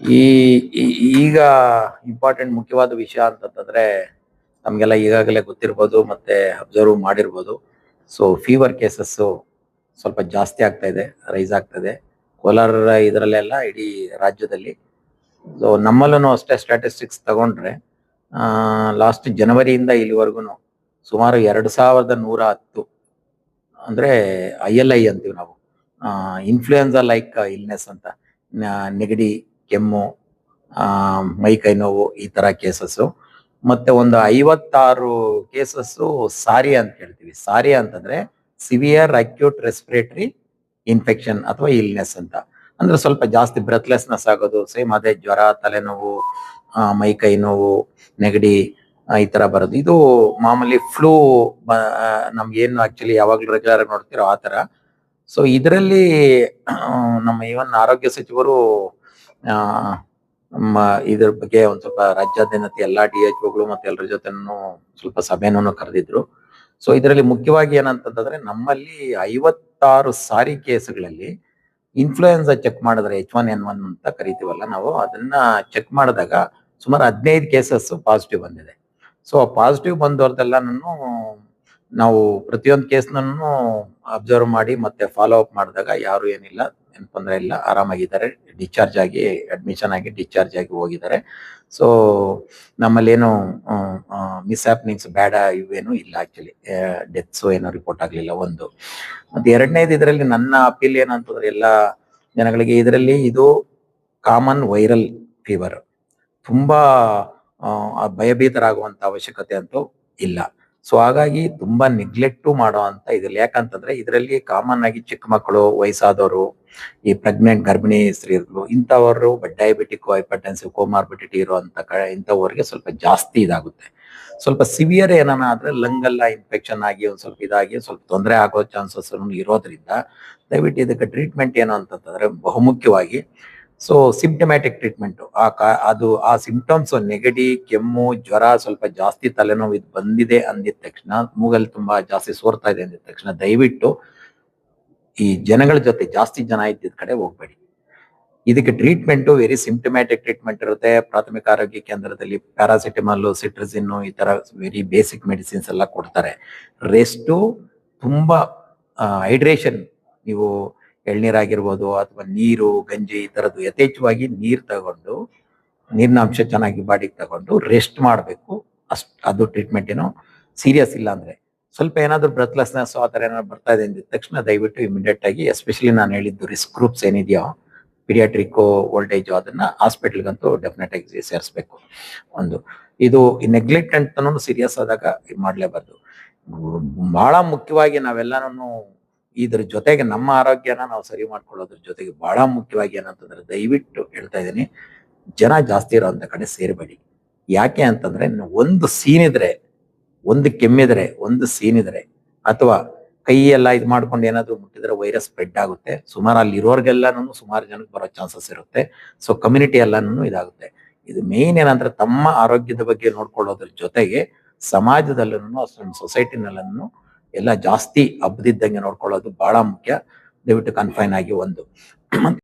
ಈ ಈಗ ಇಂಪಾರ್ಟೆಂಟ್ ಮುಖ್ಯವಾದ ವಿಷಯ ಅಂತಂತಂದ್ರೆ ನಮ್ಗೆಲ್ಲ ಈಗಾಗಲೇ ಗೊತ್ತಿರ್ಬೋದು ಮತ್ತೆ ಅಬ್ಸರ್ವ್ ಮಾಡಿರ್ಬೋದು. ಸೊ ಫೀವರ್ ಕೇಸಸ್ ಸ್ವಲ್ಪ ಜಾಸ್ತಿ ಆಗ್ತಾ ಇದೆ, ರೈಸ್ ಆಗ್ತಾ ಇದೆ. ಕೋಲಾರ ಇದರಲ್ಲೆಲ್ಲ ಇಡೀ ರಾಜ್ಯದಲ್ಲಿ. ಸೊ ನಮ್ಮಲ್ಲೂ ಅಷ್ಟೇ ಸ್ಟ್ಯಾಟಿಸ್ಟಿಕ್ಸ್ ತಗೊಂಡ್ರೆ ಲಾಸ್ಟ್ ಜನವರಿಯಿಂದ ಇಲ್ಲಿವರೆಗೂ ಸುಮಾರು 2110 ಅಂದ್ರೆ ILI ಅಂತೀವಿ ನಾವು, ಇನ್ಫ್ಲೂಯೆನ್ಸಾ ಲೈಕ್ ಇಲ್ನೆಸ್ ಅಂತ, ನೆಗಡಿ, ಕೆಮ್ಮು, ಮೈ ಕೈ ನೋವು ಈ ತರ ಕೇಸಸ್ಸು. ಮತ್ತೆ ಒಂದು 56 ಕೇಸಸ್ಸು ಸಾರಿಯಾ ಅಂತ ಹೇಳ್ತೀವಿ. ಸಾರಿಯಾ ಅಂತಂದ್ರೆ ಸಿವಿಯರ್ ಅಕ್ಯೂಟ್ ರೆಸ್ಪಿರೇಟರಿ ಇನ್ಫೆಕ್ಷನ್ ಅಥವಾ ಇಲ್ನೆಸ್ ಅಂತ. ಅಂದ್ರೆ ಸ್ವಲ್ಪ ಜಾಸ್ತಿ ಬ್ರೆತ್ಲೆಸ್ನೆಸ್ ಆಗೋದು, ಸೇಮ್ ಅದೇ ಜ್ವರ, ತಲೆನೋವು, ಮೈ ಕೈ ನೋವು, ನೆಗಡಿ, ಈ ತರ ಬರೋದು. ಇದು ಮಾಮೂಲಿ ಫ್ಲೂ, ನಮ್ಗೇನು ಆಕ್ಚುಲಿ ಯಾವಾಗ್ಲೂ ರೆಗ್ಯುಲರ್ ಆಗಿ ನೋಡ್ತಿರೋ ಆ ತರ. ಸೊ ಇದರಲ್ಲಿ ನಮ್ಮ ಇವನ್ ಆರೋಗ್ಯ ಸಚಿವರು ಆ ನಮ್ಮ ಇದ್ರ ಬಗ್ಗೆ ಒಂದ್ ಸ್ವಲ್ಪ ರಾಜ್ಯಾದ್ಯಂತ ಎಲ್ಲಾ DHOಗಳು ಮತ್ತೆ ಎಲ್ಲರ ಜೊತೆನೂ ಸ್ವಲ್ಪ ಸಭೆನೂ ಕರೆದಿದ್ರು. ಸೊ ಇದರಲ್ಲಿ ಮುಖ್ಯವಾಗಿ ಏನಂತಂದ್ರೆ ನಮ್ಮಲ್ಲಿ 56 ಸಾರಿ ಕೇಸ್ಗಳಲ್ಲಿ ಇನ್ಫ್ಲೂಯೆನ್ಸಾ ಚೆಕ್ ಮಾಡಿದ್ರೆ H1N1 ಅಂತ ಕರಿತೀವಲ್ಲ ನಾವು, ಅದನ್ನ ಚೆಕ್ ಮಾಡಿದಾಗ ಸುಮಾರು 15 ಕೇಸಸ್ ಪಾಸಿಟಿವ್ ಬಂದಿದೆ. ಸೊ ಪಾಸಿಟಿವ್ ಬಂದವ್ರದೆಲ್ಲಾನು ನಾವು ಪ್ರತಿಯೊಂದು ಕೇಸ್ನೂ ಅಬ್ಸರ್ವ್ ಮಾಡಿ ಮತ್ತೆ ಫಾಲೋ ಅಪ್ ಮಾಡಿದಾಗ ಯಾರು ಏನಿಲ್ಲ, ಏನ್ ತೊಂದರೆ ಇಲ್ಲ, ಆರಾಮಾಗಿದ್ದಾರೆ, ಡಿಸ್ಚಾರ್ಜ್ ಆಗಿ ಅಡ್ಮಿಷನ್ ಆಗಿ ಡಿಸ್ಚಾರ್ಜ್ ಆಗಿ ಹೋಗಿದ್ದಾರೆ. ಸೊ ನಮ್ಮಲ್ಲಿ ಏನು ಮಿಸ್ ಹ್ಯಾಪ್ನಿಂಗ್ಸ್ ಬೇಡ ಇವೇನು ಇಲ್ಲ, ಆಕ್ಚುಲಿ ಡೆತ್ಸ್ ಏನೋ ರಿಪೋರ್ಟ್ ಆಗ್ಲಿಲ್ಲ ಒಂದು. ಮತ್ತೆ ಎರಡನೇದು ಇದರಲ್ಲಿ ನನ್ನ ಅಪೀಲ್ ಏನಂತಂದ್ರೆ ಎಲ್ಲ ಜನಗಳಿಗೆ, ಇದರಲ್ಲಿ ಇದು ಕಾಮನ್ ವೈರಲ್ ಫೀವರ್, ತುಂಬಾ ಭಯಭೀತರಾಗುವಂತ ಅವಶ್ಯಕತೆ ಅಂತೂ ಇಲ್ಲ. ಸೊ ಹಾಗಾಗಿ ತುಂಬಾ ನೆಗ್ಲೆಕ್ಟ್ ಮಾಡೋ ಅಂತ ಇದಿಲ್ಲ. ಯಾಕಂತಂದ್ರೆ ಇದರಲ್ಲಿ ಕಾಮನ್ ಆಗಿ ಚಿಕ್ಕ ಮಕ್ಕಳು, ವಯಸ್ಸಾದವರು, ಈ ಪ್ರೆಗ್ನೆಂಟ್ ಗರ್ಭಿಣಿ ಸ್ತ್ರೀಯರು, ಇಂಥವರು ಡಯಾಬಿಟಿಕ್, ಹೈಪರ್ಟೆನ್ಸಿವ್, ಕೋಮಾರ್ಬಿಡಿಟಿ ಇರುವಂತ ಇಂಥವ್ರಿಗೆ ಸ್ವಲ್ಪ ಜಾಸ್ತಿ ಇದಾಗುತ್ತೆ. ಸ್ವಲ್ಪ ಸಿವಿಯರ್ ಏನಾನ ಆದ್ರೆ ಲಂಗ್ ಎಲ್ಲ ಇನ್ಫೆಕ್ಷನ್ ಆಗಿ ಒಂದ್ ಸ್ವಲ್ಪ ಇದಾಗಿ ಸ್ವಲ್ಪ ತೊಂದರೆ ಆಗೋ ಚಾನ್ಸಸ್ ಇರೋದ್ರಿಂದ ದಯವಿಟ್ಟು ಇದಕ್ಕೆ ಟ್ರೀಟ್ಮೆಂಟ್ ಏನು ಅಂತಂದ್ರೆ ಬಹುಮುಖ್ಯವಾಗಿ ಸೊ ಸಿಂಪ್ಟಮ್ಯಾಟಿಕ್ ಟ್ರೀಟ್ಮೆಂಟ್. ಅದು ಆ ಸಿಂಪ್ಟಮ್ಸ್ ನೆಗಡಿ, ಕೆಮ್ಮು, ಜ್ವರ, ಸ್ವಲ್ಪ ಜಾಸ್ತಿ ತಲೆನೋವು ಇದು ಬಂದಿದೆ ಅಂದಿದ ತಕ್ಷಣ, ಮೂಗಲ್ಲಿ ತುಂಬಾ ಜಾಸ್ತಿ ಸೋರ್ತಾ ಇದೆ ಅಂದಿದ ತಕ್ಷಣ ದಯವಿಟ್ಟು ಈ ಜನಗಳ ಜೊತೆ ಜಾಸ್ತಿ ಜನ ಇದ್ದಿದ್ದ ಕಡೆ ಹೋಗ್ಬೇಡಿ. ಇದಕ್ಕೆ ಟ್ರೀಟ್ಮೆಂಟ್ ವೆರಿ ಸಿಂಪ್ಟಮ್ಯಾಟಿಕ್ ಟ್ರೀಟ್ಮೆಂಟ್ ಇರುತ್ತೆ. ಪ್ರಾಥಮಿಕ ಆರೋಗ್ಯ ಕೇಂದ್ರದಲ್ಲಿ ಪ್ಯಾರಾಸಿಟಮಾಲ್, ಸಿಟ್ರಜಿನ್ ಈ ತರ ವೆರಿ ಬೇಸಿಕ್ ಮೆಡಿಸಿನ್ಸ್ ಎಲ್ಲ ಕೊಡ್ತಾರೆ. ರೆಸ್ಟು ತುಂಬಾ ಹೈಡ್ರೇಷನ್, ನೀವು ಎಳ್ನೀರಾಗಿರ್ಬೋದು ಅಥವಾ ನೀರು, ಗಂಜಿ ಈ ತರದ್ದು ಯಥೇಚ್ಛವಾಗಿ ನೀರ್ ತಗೊಂಡು, ನೀರಿನ ಅಂಶ ಚೆನ್ನಾಗಿ ಬಾಡಿಗೆ ತಗೊಂಡು ರೆಸ್ಟ್ ಮಾಡಬೇಕು. ಅದು ಟ್ರೀಟ್ಮೆಂಟ್. ಏನೋ ಸೀರಿಯಸ್ ಇಲ್ಲ ಅಂದ್ರೆ, ಸ್ವಲ್ಪ ಏನಾದ್ರು ಬ್ರೆತ್ಲೆಸ್ನೆಸ್ ಆ ತರ ಏನಾದ್ರು ಬರ್ತಾ ಇದೆ ಅಂದಿದ ತಕ್ಷಣ ದಯವಿಟ್ಟು ಇಮಿಡಿಯೇಟ್ ಆಗಿ, ಎಸ್ಪೆಷಲಿ ನಾನು ಹೇಳಿದ್ದು ರಿಸ್ಕ್ ಗ್ರೂಪ್ಸ್ ಏನಿದೆಯೋ, ಪಿಡಿಯಾಟ್ರಿಕ್, ಓಲ್ಡ್ ಅದನ್ನ ಹಾಸ್ಪಿಟಲ್ಗಂತೂ ಡೆಫಿನೆಟ್ ಆಗಿ ಸೇರಿಸ್ಬೇಕು. ಒಂದು ಇದು ನೆಗ್ಲೆಕ್ಟ್ ಅಂತನೂ ಸೀರಿಯಸ್ ಆದಾಗ ಇದು ಮಾಡ್ಲೇಬಾರ್ದು. ಬಹಳ ಮುಖ್ಯವಾಗಿ ನಾವೆಲ್ಲಾನು ಇದ್ರ ಜೊತೆಗೆ ನಮ್ಮ ಆರೋಗ್ಯನ ನಾವು ಸರಿ ಮಾಡ್ಕೊಳ್ಳೋದ್ರ ಜೊತೆಗೆ ಬಹಳ ಮುಖ್ಯವಾಗಿ ಏನಂತಂದ್ರೆ ದಯವಿಟ್ಟು ಹೇಳ್ತಾ ಇದ್ದೀನಿ, ಜನ ಜಾಸ್ತಿ ಇರೋಂತ ಕಡೆ ಸೇರ್ಬೇಡಿ. ಯಾಕೆ ಅಂತಂದ್ರೆ ಒಂದು ಸೀನಿದ್ರೆ, ಒಂದು ಕೆಮ್ಮಿದ್ರೆ, ಒಂದು ಸೀನಿದ್ರೆ ಅಥವಾ ಕೈ ಎಲ್ಲ ಇದು ಮಾಡ್ಕೊಂಡು ಏನಾದ್ರು ಮುಟ್ಟಿದ್ರೆ ವೈರಸ್ ಸ್ಪ್ರೆಡ್ ಆಗುತ್ತೆ. ಸುಮಾರು ಅಲ್ಲಿ ಇರೋರ್ಗೆಲ್ಲಾನು ಸುಮಾರು ಜನಕ್ಕೆ ಬರೋ ಚಾನ್ಸಸ್ ಇರುತ್ತೆ. ಸೊ ಕಮ್ಯುನಿಟಿ ಎಲ್ಲಾನು ಇದಾಗುತ್ತೆ. ಇದು ಮೇನ್ ಏನಂದ್ರೆ ತಮ್ಮ ಆರೋಗ್ಯದ ಬಗ್ಗೆ ನೋಡ್ಕೊಳ್ಳೋದ್ರ ಜೊತೆಗೆ ಸಮಾಜದಲ್ಲೂ ಅಷ್ಟೊಂದು ಸೊಸೈಟಿನಲ್ಲೂ ಎಲ್ಲ ಜಾಸ್ತಿ ಹಬ್ಬದಿದ್ದಂಗೆ ನೋಡ್ಕೊಳ್ಳೋದು ಬಹಳ ಮುಖ್ಯ. ದಯವಿಟ್ಟು ಕನ್ಫೈನ್ ಆಗಿ ಒಂದು